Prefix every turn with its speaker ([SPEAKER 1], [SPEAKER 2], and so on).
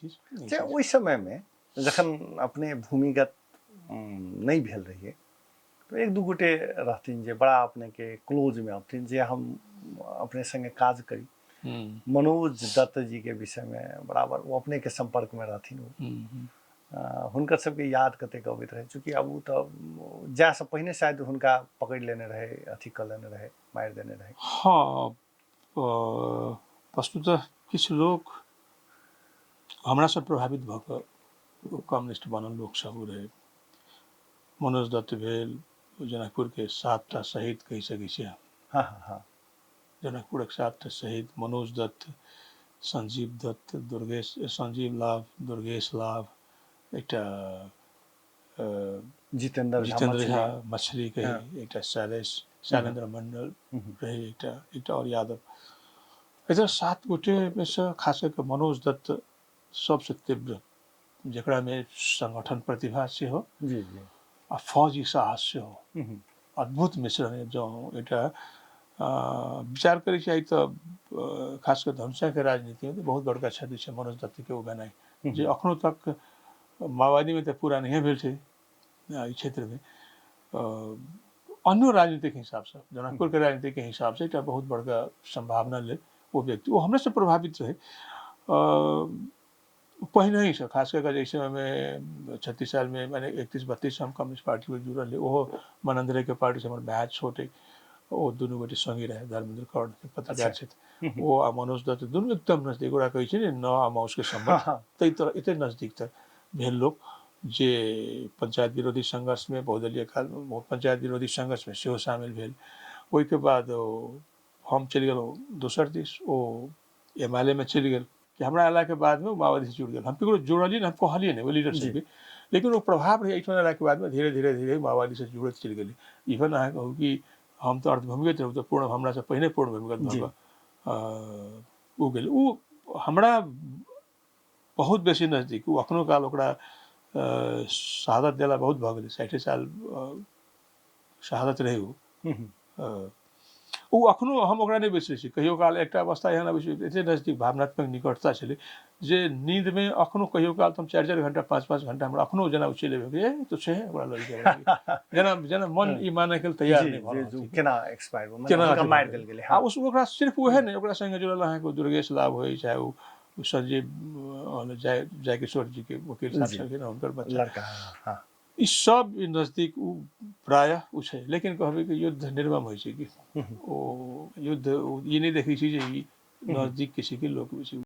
[SPEAKER 1] चीज
[SPEAKER 2] अच्छा ओहि समय में जखन अपने भूमिगत नहीं भेल रहिए तो एक दू गोटे रहथिन जे बड़ा अपने के क्लोज में अबथिन जे हम अपने संगे काज करी मनोज दत्त जी के विषय में बराबर वो अपने के संपर्क में रहथिन हुनकर सबके याद कतेक अबैत रहे चूँकि अब तो जा से पहिने शायद हुनका पकड़ लेने रहे अथी कर लेने रहे मारि देने रहे।
[SPEAKER 1] हाँ वस्तुतः किछु लोग हमरा से प्रभावित भऽ कऽ कम्युनिस्ट बनल लोक सब रहे। मनोज दत्त भेल जनकपुर के 7टा शहीद कहि सकै छी।
[SPEAKER 2] हाँ हाँ हाँ
[SPEAKER 1] जनकपुर के 7टा शहीद मनोज दत्त, संजीव दत्त, संजीव लाभ, दुर्गेश लाभ, एक
[SPEAKER 2] जितेंद्र
[SPEAKER 1] झा मछली कही, एक शैलेंद्र मंडल रहे, एक और यादव। इधर 7 गोटे में से खास करके मनोज दत्त सबसे तीव्र जकरा में संगठन प्रतिभा से हो
[SPEAKER 2] जी जी
[SPEAKER 1] आ फौजी साहस से हो अद्भुत मिश्रण है। जो एटा विचार करै छै तो खास कर धनुषा के राजनीति में तो बहुत बड़का क्षति है मनोज दत्त के उगनाई जे अखनो तक माओवादी में तो पूरा नहीं भेल छै क्षेत्र में। अन्य राजनीतिक हिसाब से जनकपुर के राजनीति के हिसाब से एक बहुत बड़का संभावना ले वो व्यक्ति वो हमने से प्रभावित रहे पहले ही से खास करके जैसे हमें 36 साल में मैंने 31-32 हम कम्युनिस्ट पार्टी में जुड़ल वो मनंदरे के पार्टी से हमारे बैच छोटे वो दोनों गोटे संगी रहे धर्मेंद्र कौर के पत्रकार क्षेत्र वो आ मनोज दत्त दोनों एकदम नजदीक ओरा कही छै न आ माउस के संबंध तई तरह इतने नजदीक तक भेल लोग जे पंचायत विरोधी संघर्ष में बहुदलीय काल में पंचायत विरोधी संघर्ष में सेहो शामिल भेल। ओई के बाद हम चल गेलो दोसर दिस ओ एमएलए में चल गेल कि हमरा अला के बाद में माओवादी से जुड़ गए हम केकरो जोड़लिए हम कहलिए नहीं वो लीडरशिप भी लेकिन वो प्रभाव रहे एठन अला के बाद में धीरे धीरे धीरे माओवादी से जुड़त चल गेली। इवन अहाँ कहू कि हम तो अर्धभूमिगत रहो तो पूर्ण हमरा से पहले पूर्ण भूमिगत भऽ कऽ उ गेल उ हमरा बहुत बेसी नजदीक उ अखनो काल ओकरा शहादत देला बहुत भऽ गेलै 60 साल शहादत रहे उ अखनो हम ओकरा नहीं बिसरै छी। कहियो काल एकटा अवस्था एहन अबै छै एते नजदीक भावनात्मक निकटता छलै जे नींद में अखनो कहियो काल हम 4-4 घंटा 5-5 घंटा हमरा अखनो जना उछले ए तो छै ओकरा लग जना जना मन ई माने के तैयार नहीं भऽ रहल
[SPEAKER 2] केना एक्सपायर केना मार देल गेलै।
[SPEAKER 1] हां ओकरा सिर्फ ओहे नहीं ओकरा संगे जुड़ल अहाँ को दुर्गेश लाभ होई चाहे उ संजीव जय किशोर जी के वकील साहब छलखिन हुनकर बच्चा
[SPEAKER 2] लड़का हां
[SPEAKER 1] ई सब नजदीक प्राय उ छै लेकिन कहबै कि युद्ध निर्मम होइ छै कि ओ युद्ध ये नहीं देखै छी जे नजदीक किसी के लोग